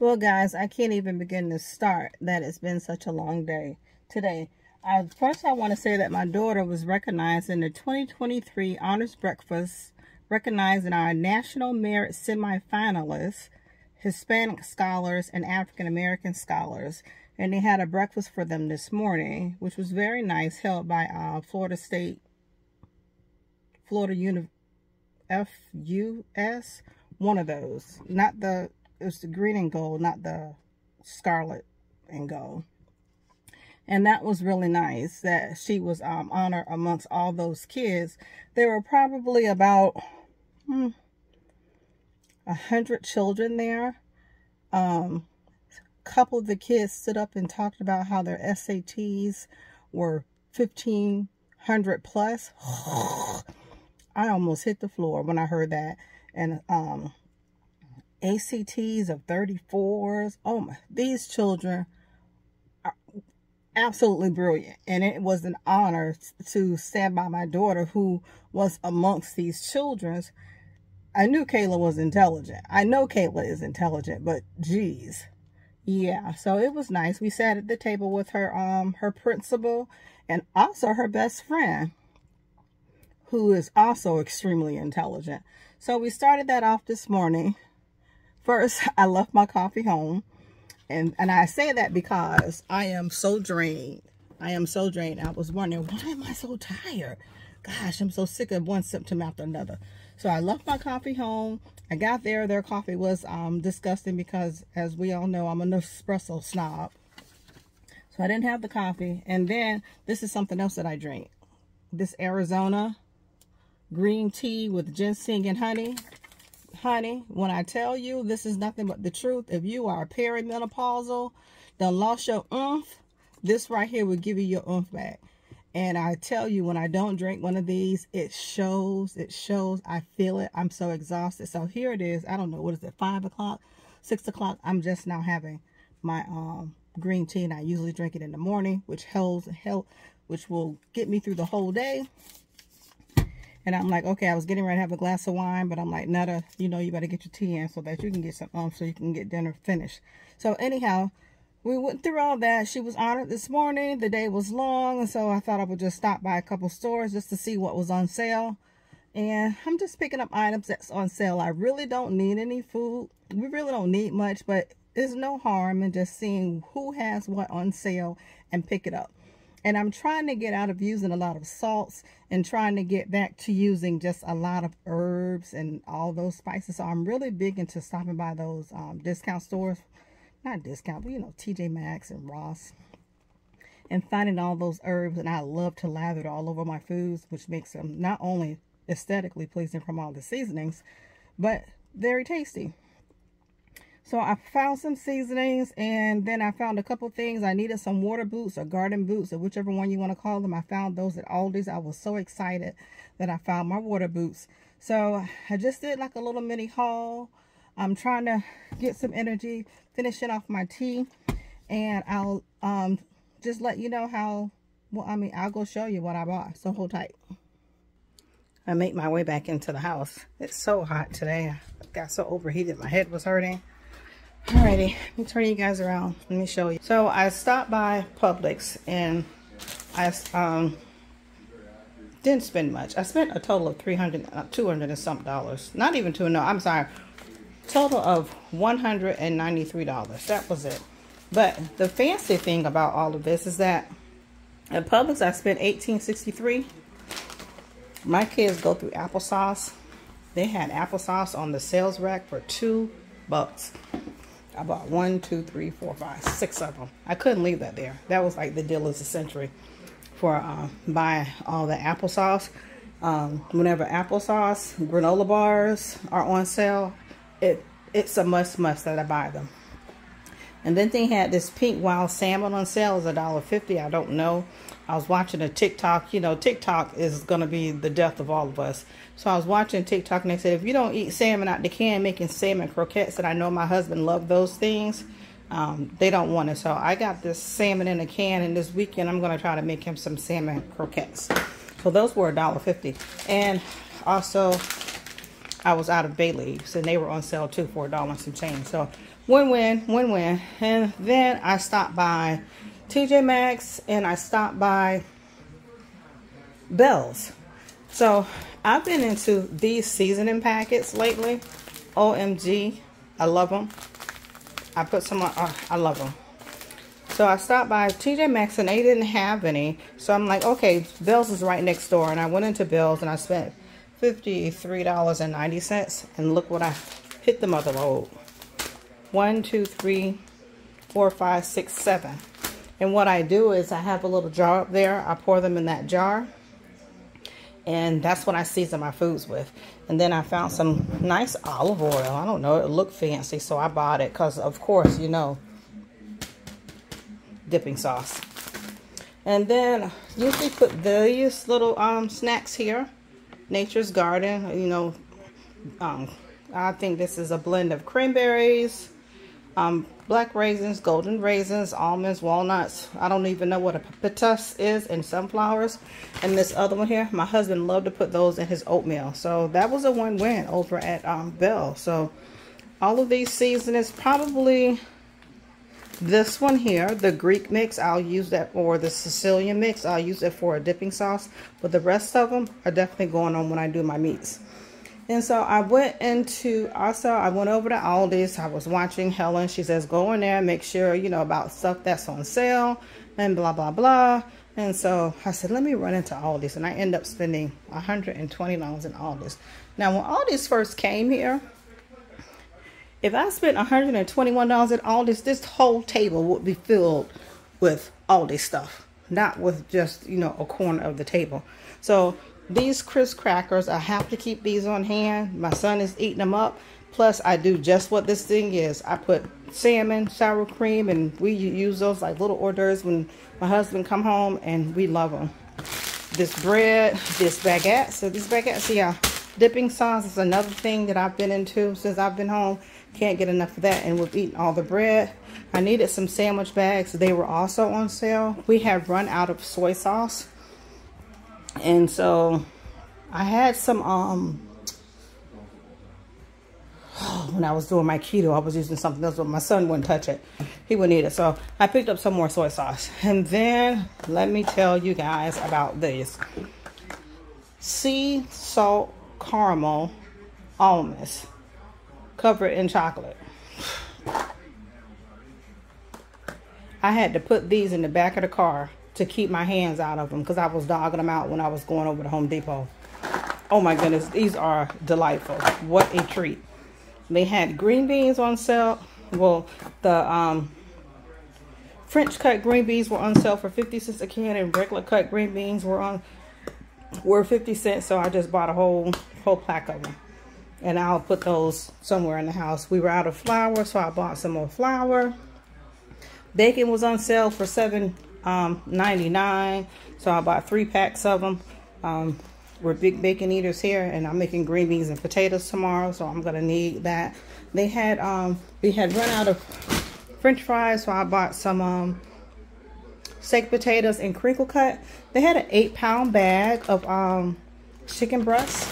Well, guys, I can't even begin to start that it's been such a long day today. First, I want to say that my daughter was recognized in the 2023 Honors Breakfast, recognizing our National Merit semifinalists, Hispanic scholars, and African American scholars. And they had a breakfast for them this morning, which was very nice, held by Florida State, FUS, one of those. Not the, it was the green and gold, not the scarlet and gold. And that was really nice that she was honored amongst all those kids. There were probably about 100 children there. Couple of the kids stood up and talked about how their SATs were 1,500 plus. I almost hit the floor when I heard that. And ACTs of 34s. Oh my, these children are absolutely brilliant. And it was an honor to stand by my daughter who was amongst these children. I knew Kayla was intelligent. I know Kayla is intelligent, but geez. Yeah, so it was nice. We sat at the table with her her principal and also her best friend, who is also extremely intelligent. So we started that off this morning. First, I left my coffee home. And I say that because I am so drained. I am so drained. I was wondering, why am I so tired? Gosh, I'm so sick of one symptom after another. So I left my coffee home. I got there. Their coffee was disgusting because, as we all know, I'm an espresso snob. So I didn't have the coffee. And then this is something else that I drink. This Arizona green tea with ginseng and honey. Honey, when I tell you this is nothing but the truth, if you are perimenopausal, done lost your oomph, this right here will give you your oomph back. And I tell you, when I don't drink one of these, it shows, I feel it. I'm so exhausted. So here it is. I don't know, what is it, 5 o'clock, 6 o'clock? I'm just now having my green tea, and I usually drink it in the morning, which will get me through the whole day. And I'm like, okay, I was getting ready to have a glass of wine, but I'm like, Netta, you know, you better get your tea in so that you can get some so you can get dinner finished. So anyhow, we went through all that. She was honored this morning. The day was long, and so I thought I would just stop by a couple stores just to see what was on sale. And I'm just picking up items that's on sale. I really don't need any food. We really don't need much, but there's no harm in just seeing who has what on sale and pick it up. And I'm trying to get out of using a lot of salts and trying to get back to using just a lot of herbs and all those spices. So I'm really big into stopping by those discount stores. Not discount, but you know, TJ Maxx and Ross. And finding all those herbs. And I love to lather it all over my foods, which makes them not only aesthetically pleasing from all the seasonings, but very tasty. So I found some seasonings, and then I found a couple things. I needed some water boots or garden boots, or whichever one you want to call them. I found those at ALDI's. I was so excited that I found my water boots. So I just did like a little mini haul. I'm trying to get some energy, finishing off my tea, and I'll just let you know how, well, I mean, I'll go show you what I bought. So hold tight. I make my way back into the house. It's so hot today. I got so overheated. My head was hurting. Alrighty, let me turn you guys around. Let me show you. So I stopped by Publix, and I didn't spend much. I spent a total of $200 and something dollars. Not even no, I'm sorry. Total of $193. That was it. But the fancy thing about all of this is that at Publix I spent $18.63. My kids go through applesauce. They had applesauce on the sales rack for $2. I bought 1, 2, 3, 4, 5, 6 of them. I couldn't leave that there. That was like the deal of the century for buying all the applesauce. Whenever applesauce, granola bars are on sale, it's a must that I buy them. And then they had this pink wild salmon on sale. It's $1.50. I don't know. I was watching a TikTok. You know, TikTok is going to be the death of all of us. So I was watching TikTok, and they said, if you don't eat salmon out the can, making salmon croquettes, and I know my husband loved those things, they don't want it. So I got this salmon in a can, and this weekend I'm going to try to make him some salmon croquettes. So those were $1.50. And also I was out of bay leaves, and they were on sale too for $1 and some change. So win-win, win-win. And then I stopped by TJ Maxx, and I stopped by BEALLS. So I've been into these seasoning packets lately. OMG, I love them. I put some on, I love them. So I stopped by TJ Maxx, and they didn't have any. So I'm like, okay, BEALLS is right next door. And I went into BEALLS, and I spent $53.90. And look what I hit the mother load. 1, 2, 3, 4, 5, 6, 7. And what I do is I have a little jar up there. I pour them in that jar. And that's what I season my foods with. And then I found some nice olive oil. I don't know, it looked fancy, so I bought it. Because, of course, you know, dipping sauce. And then usually put these little snacks here. Nature's Garden, you know, I think this is a blend of cranberries, black raisins, golden raisins, almonds, walnuts. I don't even know what a petus is, and sunflowers. And this other one here, my husband loved to put those in his oatmeal. So that was a win-win over at BEALLS. So all of these seasonings, probably this one here, the Greek mix, I'll use that, or the Sicilian mix, I'll use it for a dipping sauce. But the rest of them are definitely going on when I do my meats. And so I went over to ALDI's. I was watching Helen. She says, go in there and make sure, you know, about stuff that's on sale and blah, blah, blah. And so I said, let me run into ALDI's. And I end up spending $120 in ALDI's. Now, when ALDI's first came here, if I spent $121 at ALDI's, this whole table would be filled with ALDI stuff. Not with just, you know, a corner of the table. So these crisp crackers, I have to keep these on hand. My son is eating them up. Plus, I do just what this thing is. I put salmon, sour cream, and we use those like little hors d'oeuvres when my husband come home, and we love them. This bread, this baguette. So these baguettes, yeah, dipping sauce is another thing that I've been into since I've been home. Can't get enough of that, and we've eaten all the bread. I needed some sandwich bags. They were also on sale. We have run out of soy sauce. And so I had some when I was doing my keto, I was using something else, but my son wouldn't touch it. He wouldn't eat it. So I picked up some more soy sauce. And then let me tell you guys about this sea salt caramel almonds covered in chocolate. I had to put these in the back of the car to keep my hands out of them because I was dogging them out when I was going over to Home Depot. Oh my goodness, these are delightful. What a treat. They had green beans on sale. Well, the French cut green beans were on sale for 50 cents a can, and regular cut green beans were 50 cents. So I just bought a whole pack of them. And I'll put those somewhere in the house. We were out of flour, so I bought some more flour. Bacon was on sale for $7.99, so I bought 3 packs of them. We're big bacon eaters here, and I'm making green beans and potatoes tomorrow, so I'm gonna need that. They had we had run out of French fries, so I bought some steak potatoes and crinkle cut. They had an 8-pound bag of chicken breasts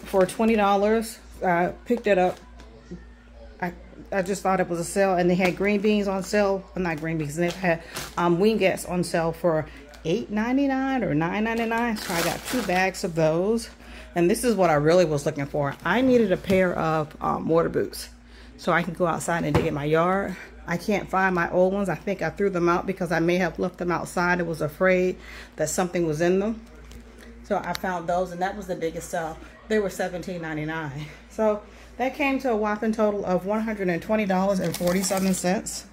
for $20. I picked it up. I just thought it was a sale, and they had green beans on sale. Well, not green beans. They had wingettes on sale for $8.99 or $9.99. So I got 2 bags of those. And this is what I really was looking for. I needed a pair of water boots so I can go outside and dig in my yard. I can't find my old ones. I think I threw them out because I may have left them outside. I was afraid that something was in them. So I found those, and that was the biggest sale. They were $17.99. So that came to a whopping total of $120.47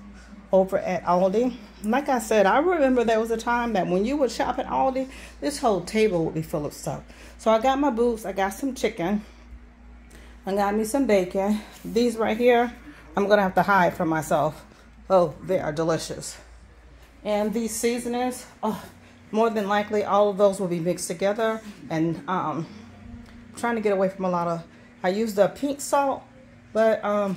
over at Aldi. Like I said, I remember there was a time that when you would shop at Aldi, this whole table would be full of stuff. So I got my boots, I got some chicken, I got me some bacon. These right here, I'm gonna have to hide from myself. Oh, they are delicious. And these seasonings, oh, more than likely all of those will be mixed together. And trying to get away from a lot of, I used the pink salt, but I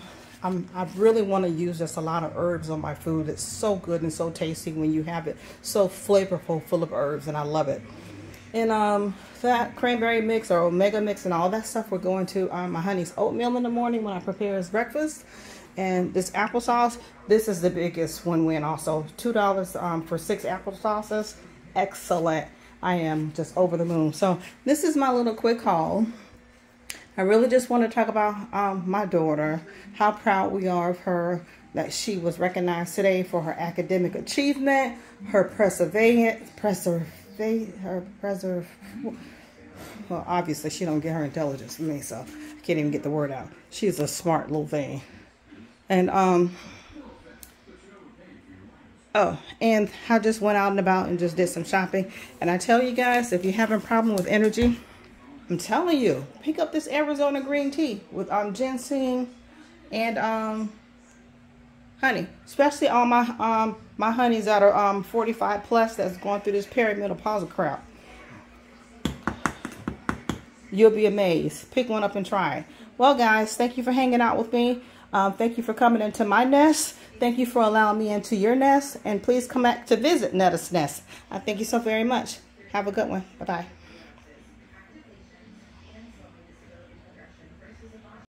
really want to use just a lot of herbs on my food. It's so good and so tasty when you have it so flavorful, full of herbs, and I love it. And that cranberry mix or omega mix and all that stuff will go into my honey's oatmeal in the morning when I prepare his breakfast. And this applesauce, this is the biggest win-win also. $2 for 6 applesauces. Excellent. I am just over the moon. So this is my little quick haul. I really just want to talk about my daughter, how proud we are of her, that she was recognized today for her academic achievement, her well, obviously she don't get her intelligence from me, so I can't even get the word out. She's a smart little thing. And oh, and I just went out and about and just did some shopping. And I tell you guys, if you're having a problem with energy, I'm telling you, pick up this Arizona green tea with ginseng and honey. Especially all my my honeys that are 45 plus that's going through this perimenopausal crap. You'll be amazed. Pick one up and try it. Well, guys, thank you for hanging out with me. Thank you for coming into my nest. Thank you for allowing me into your nest. And please come back to visit Netta's nest. I thank you so very much. Have a good one. Bye-bye.